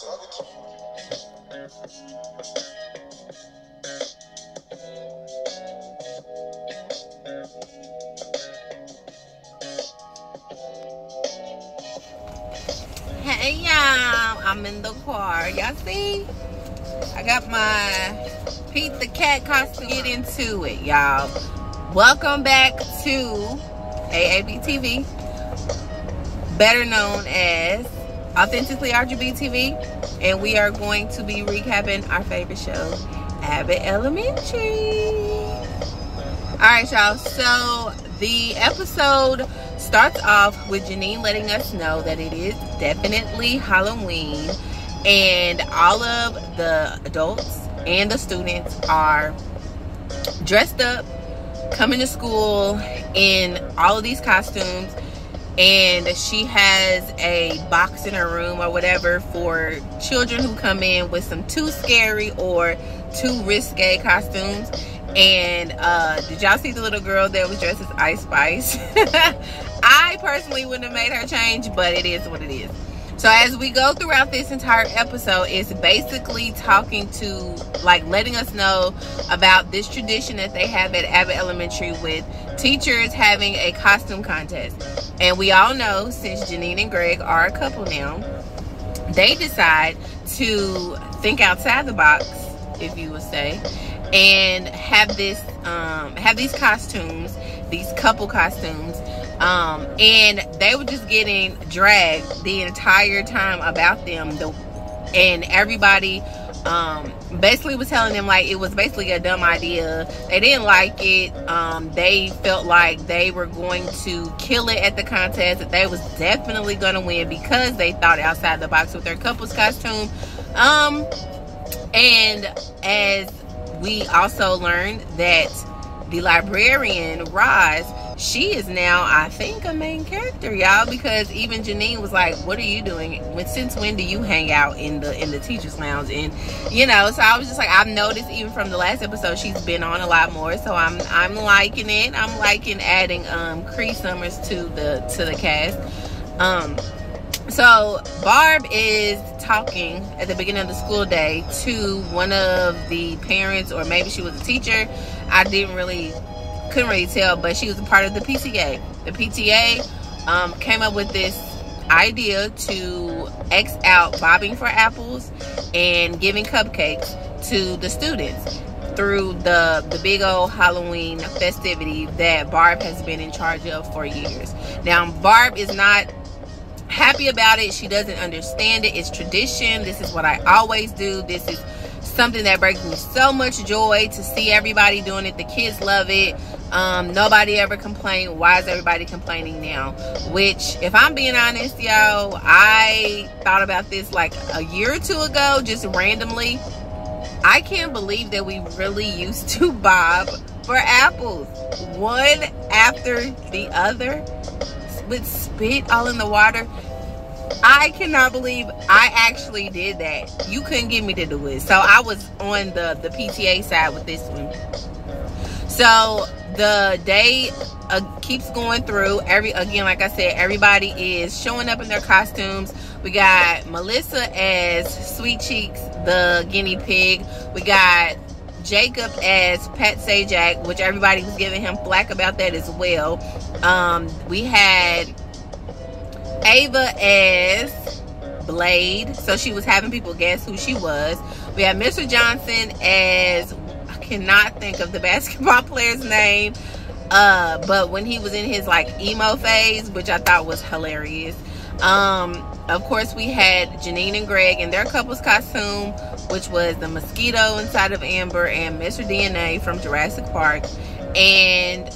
Hey y'all, I'm in the car. Y'all see? I got my Pete the Cat costume. Get into it, y'all. Welcome back to AAB TV, better known as Authentically RGB TV, and we are going to be recapping our favorite show, Abbott Elementary. Alright y'all, so the episode starts off with Janine letting us know that it is definitely Halloween, and all of the adults and the students are dressed up, coming to school in all of these costumes, and she has a box in her room or whatever for children who come in with some too scary or too risque costumes. And did y'all see the little girl that was dressed as Ice Spice? I personally wouldn't have made her change, but it is what it is. So as we go throughout this entire episode, it's basically talking to, like, letting us know about this tradition that they have at Abbott Elementary with teachers having a costume contest. And we all know, since Janine and Greg are a couple now, they decide to think outside the box, if you would say, and have this have these costumes, these couple costumes, and they were just getting dragged the entire time about them, and everybody basically was telling them like it was basically a dumb idea. They didn't like it. They felt like they were going to kill it at the contest, that they was definitely going to win because they thought outside the box with their couples costume. And as we also learned that the librarian, Roz, she is now, I think, a main character, y'all, because even Janine was like, what are you doing? Since when do you hang out in the teacher's lounge? And, you know, so I was just like, I've noticed even from the last episode, she's been on a lot more, so I'm liking it. I'm liking adding Cree Summers to the cast. So Barb is talking at the beginning of the school day to one of the parents, or maybe she was a teacher. I couldn't really tell, but she was a part of the PTA. The PTA came up with this idea to X out bobbing for apples and giving cupcakes to the students through the big old Halloween festivity that Barb has been in charge of for years. Now, Barb is not happy about it. She doesn't understand it. It's tradition. This is what I always do. This is something that brings me so much joy to see everybody doing it. The kids love it. Nobody ever complained. Why is everybody complaining now? Which, if I'm being honest, y'all, I thought about this like a year or two ago, just randomly. I can't believe that we really used to bob for apples, one after the other, with spit all in the water. I cannot believe I actually did that. You couldn't get me to do it. So I was on the PTA side with this one. So the day keeps going through. Again, like I said, everybody is showing up in their costumes. We got Melissa as Sweet Cheeks, the guinea pig. We got Jacob as Pat Sajak, which everybody was giving him flack about that as well. We had Ava as Blade, so she was having people guess who she was. We had Mr. Johnson as, I cannot think of the basketball player's name, but when he was in his like emo phase, which I thought was hilarious. Of course, we had Janine and Greg in their couple's costume, which was the mosquito inside of Amber and Mr. DNA from Jurassic Park. And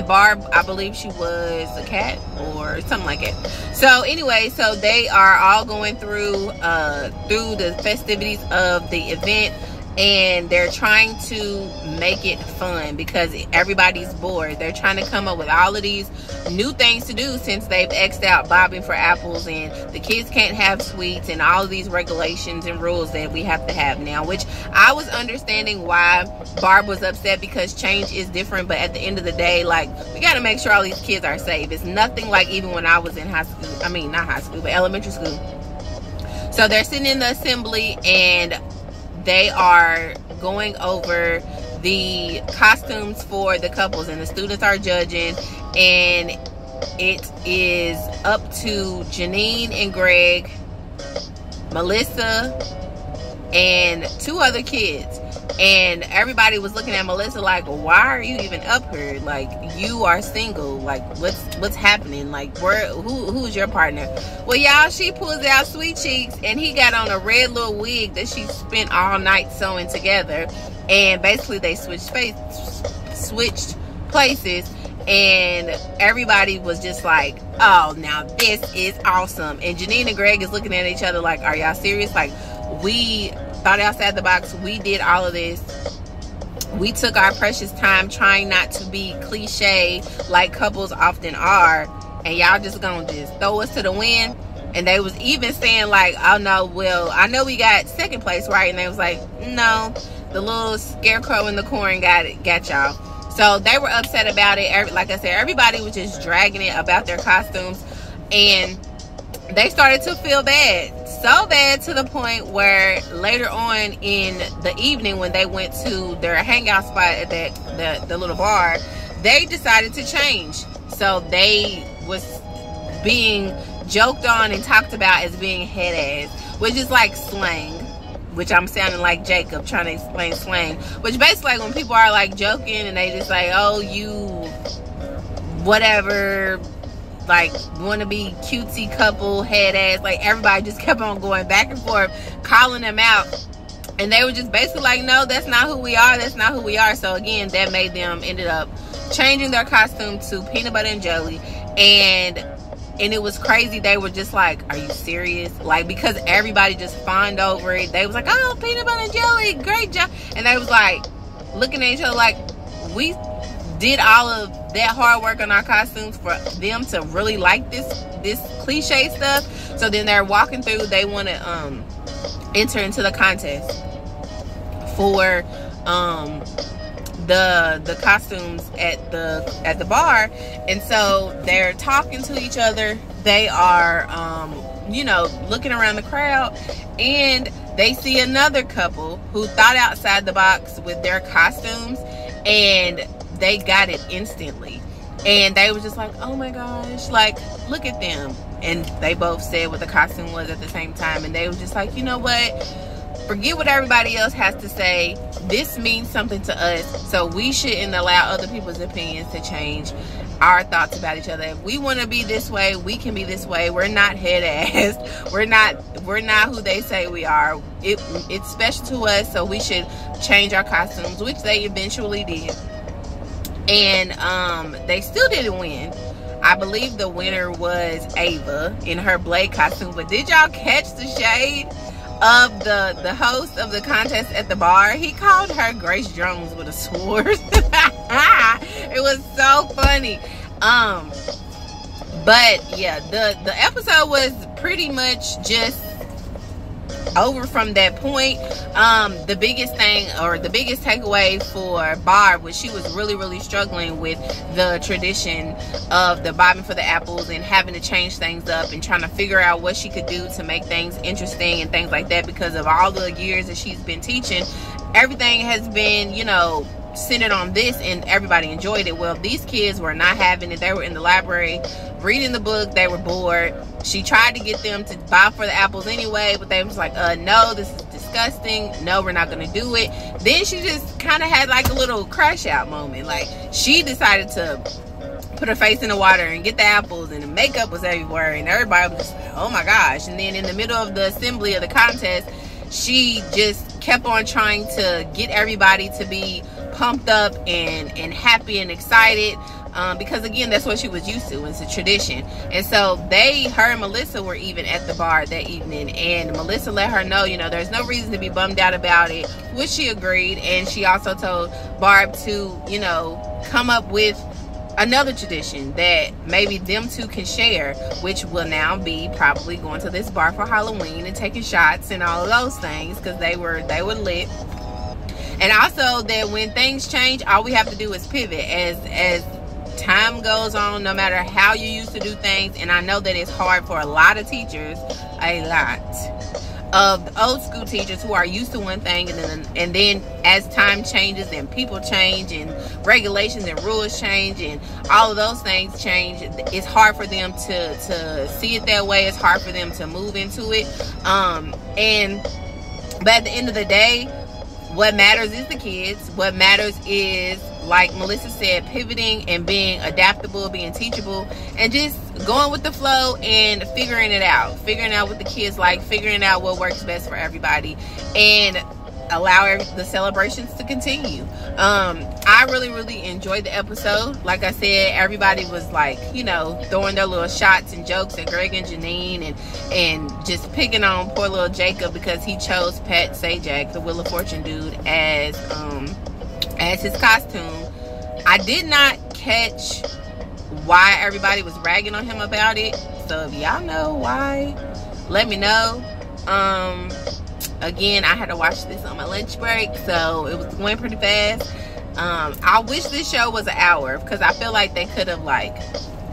Barb, I believe she was a cat or something like that. So anyway, so they are all going through the festivities of the event. and they're trying to make it fun because everybody's bored. They're trying to come up with all of these new things to do since they've X'd out bobbing for apples, and the kids can't have sweets, and all of these regulations and rules that we have to have now, which I was understanding why Barb was upset, because change is different. But at the end of the day, like, we got to make sure all these kids are safe. It's nothing like even when I was in high school. I mean, not high school, but elementary school. So they're sitting in the assembly, and they are going over the costumes for the couples, and the students are judging, and it is up to Janine and Greg, Melissa, and 2 other kids. And everybody was looking at Melissa like, why are you even up here? Like, you are single. Like, what's happening? Like, who's your partner? Well, y'all, she pulls out Sweet Cheeks, and he got on a red little wig that she spent all night sewing together. And basically they switched places, and everybody was just like, oh, now this is awesome. And Janine and Greg is looking at each other like, are y'all serious? Like, we thought outside the box. We did all of this. We took our precious time trying not to be cliche like couples often are, and y'all just gonna just throw us to the wind. And they was even saying like, oh no, well, I know we got 2nd place, right? And they was like, no, the little scarecrow in the corn got y'all. So they were upset about it. Like I said, everybody was just dragging it about their costumes, and they started to feel bad. So bad to the point where later on in the evening, when they went to their hangout spot at the little bar, they decided to change. So they was being joked on and talked about as being head ass, which is like slang, which I'm sounding like Jacob trying to explain slang, which basically like when people are like joking and they just like, oh, you whatever, like want to be cutesy couple, head ass. Like everybody just kept on going back and forth calling them out, and they were just basically like, no, that's not who we are, that's not who we are. So again, that made them ended up changing their costume to peanut butter and jelly, and it was crazy. They were just like, are you serious? Like, because everybody just fawned over it. They was like, oh, peanut butter and jelly, great job. And they was like looking at each other like, we did all of that hard work on our costumes for them to really like this cliche stuff. So then they're walking through, they want to enter into the contest for the costumes at the bar. And so they're talking to each other. They are you know, looking around the crowd, and they see another couple who thought outside the box with their costumes, and they got it instantly. And they were just like, oh my gosh, like, look at them. And they both said what the costume was at the same time. And they were just like, you know what? Forget what everybody else has to say. This means something to us. So we shouldn't allow other people's opinions to change our thoughts about each other. If we want to be this way, we can be this way. We're not head-assed. We're not who they say we are. It's special to us, so we should change our costumes, which they eventually did. And they still didn't win. I believe the winner was Ava in her Blade costume. But did y'all catch the shade of the host of the contest at the bar? He called her Grace Jones with a sword. It was so funny. But yeah, the episode was pretty much just over from that point. The biggest thing, or the biggest takeaway for Barb, was she was really struggling with the tradition of the bobbing for the apples and having to change things up and trying to figure out what she could do to make things interesting and things like that, because of all the years that she's been teaching. Everything has been, you know, centered on this, and everybody enjoyed it. Well, these kids were not having it. They were in the library reading the book. They were bored. She tried to get them to bob for the apples anyway, but they was like, no, this is disgusting. No, we're not gonna do it. Then she just kind of had like a little crash out moment. Like, she decided to put her face in the water and get the apples, and the makeup was everywhere, and everybody was just like, oh my gosh. And then in the middle of the assembly of the contest, she just kept on trying to get everybody to be pumped up and happy and excited. because again, that's what she was used to. It's a tradition. And so her and Melissa were even at the bar that evening, and Melissa let her know, you know, there's no reason to be bummed out about it, which she agreed. And she also told Barb to, you know, come up with another tradition that maybe them two can share, which will now be probably going to this bar for Halloween and taking shots and all of those things, because they were lit. And also that when things change, all we have to do is pivot as time goes on, no matter how you used to do things. And I know that it's hard for a lot of teachers, a lot of old school teachers who are used to one thing, and then as time changes and people change and regulations and rules change and all of those things change, it's hard for them to see it that way. It's hard for them to move into it. But at the end of the day, what matters is the kids. What matters is, like Melissa said, pivoting and being adaptable, being teachable, and just going with the flow and figuring out what the kids like, figuring out what works best for everybody, and allow the celebrations to continue. I really enjoyed the episode. Like I said, everybody was like, you know, throwing their little shots and jokes at Greg and Janine, and just picking on poor little Jacob because he chose Pat Sajak, the Wheel of Fortune dude, as his costume. I did not catch why everybody was ragging on him about it, so if y'all know why, let me know. Again, I had to watch this on my lunch break, so it was going pretty fast. I wish this show was an hour, because I feel like they could have like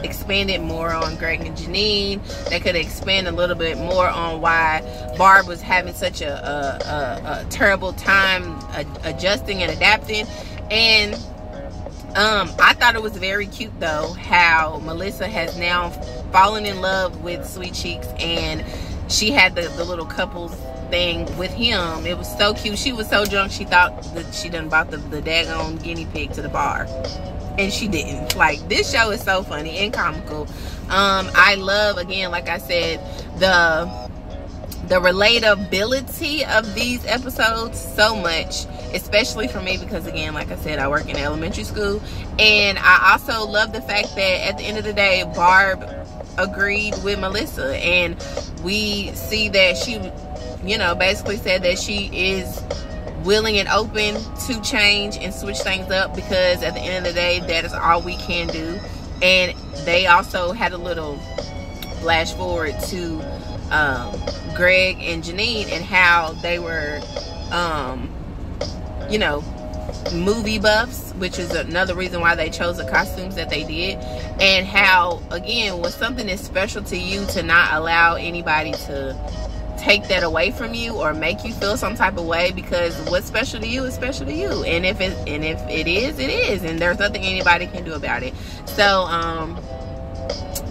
expanded more on Greg and Janine. They could have expanded a little bit more on why Barb was having such a terrible time adjusting and adapting. And I thought it was very cute though how Melissa has now fallen in love with Sweet Cheeks, and she had the little couples thing with him. It was so cute. She was so drunk she thought that she done bought the daggone guinea pig to the bar, and she didn't. Like, this show is so funny and comical. I love, again, like I said, the relatability of these episodes so much, especially for me, because again, like I said, I work in elementary school. And I also love the fact that at the end of the day, Barb agreed with Melissa, and we see that she, you know, basically said that she is willing and open to change and switch things up, because at the end of the day, that is all we can do. And they also had a little flash forward to Greg and Janine and how they were you know, movie buffs, which is another reason why they chose the costumes that they did, and how, again, was something that's special to you to not allow anybody to take that away from you or make you feel some type of way, because what's special to you is special to you, and if it is, and there's nothing anybody can do about it. So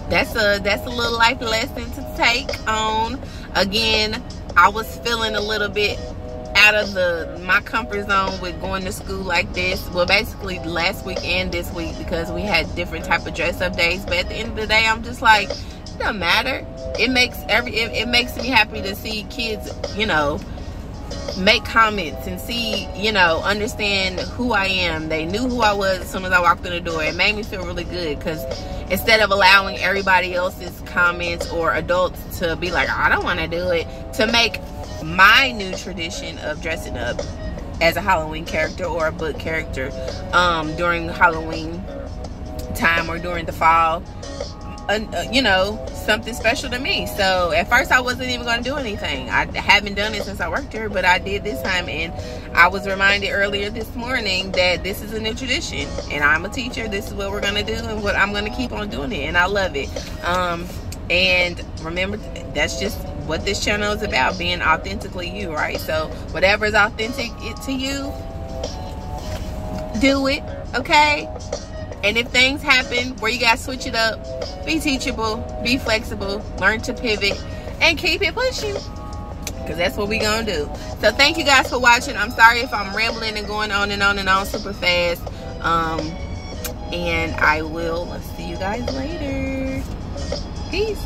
that's a little life lesson to take on. Again, I was feeling a little bit out of my comfort zone with going to school like this. Well, basically last week and this week, because we had different type of dress up days. But at the end of the day, I'm just like, it doesn't matter. It makes me happy to see kids, you know, make comments and see, you know, understand who I am. They knew who I was as soon as I walked in the door. It made me feel really good, because instead of allowing everybody else's comments or adults to be like, oh, I don't want to do it, to make my new tradition of dressing up as a Halloween character or a book character during Halloween time or during the fall, you know, something special to me. So at first I wasn't even going to do anything. I haven't done it since I worked here, but I did this time, and I was reminded earlier this morning that this is a new tradition, and I'm a teacher. This is what we're going to do, and what I'm going to keep on doing it, and I love it. And remember, that's just what this channel is about, being authentically you, right? So whatever is authentic to you, do it, okay? And if things happen where you guys switch it up, be teachable, be flexible, learn to pivot, and keep it pushing, because that's what we gonna do. So thank you guys for watching. I'm sorry if I'm rambling and going on and on and on super fast. And I will see you guys later. Peace.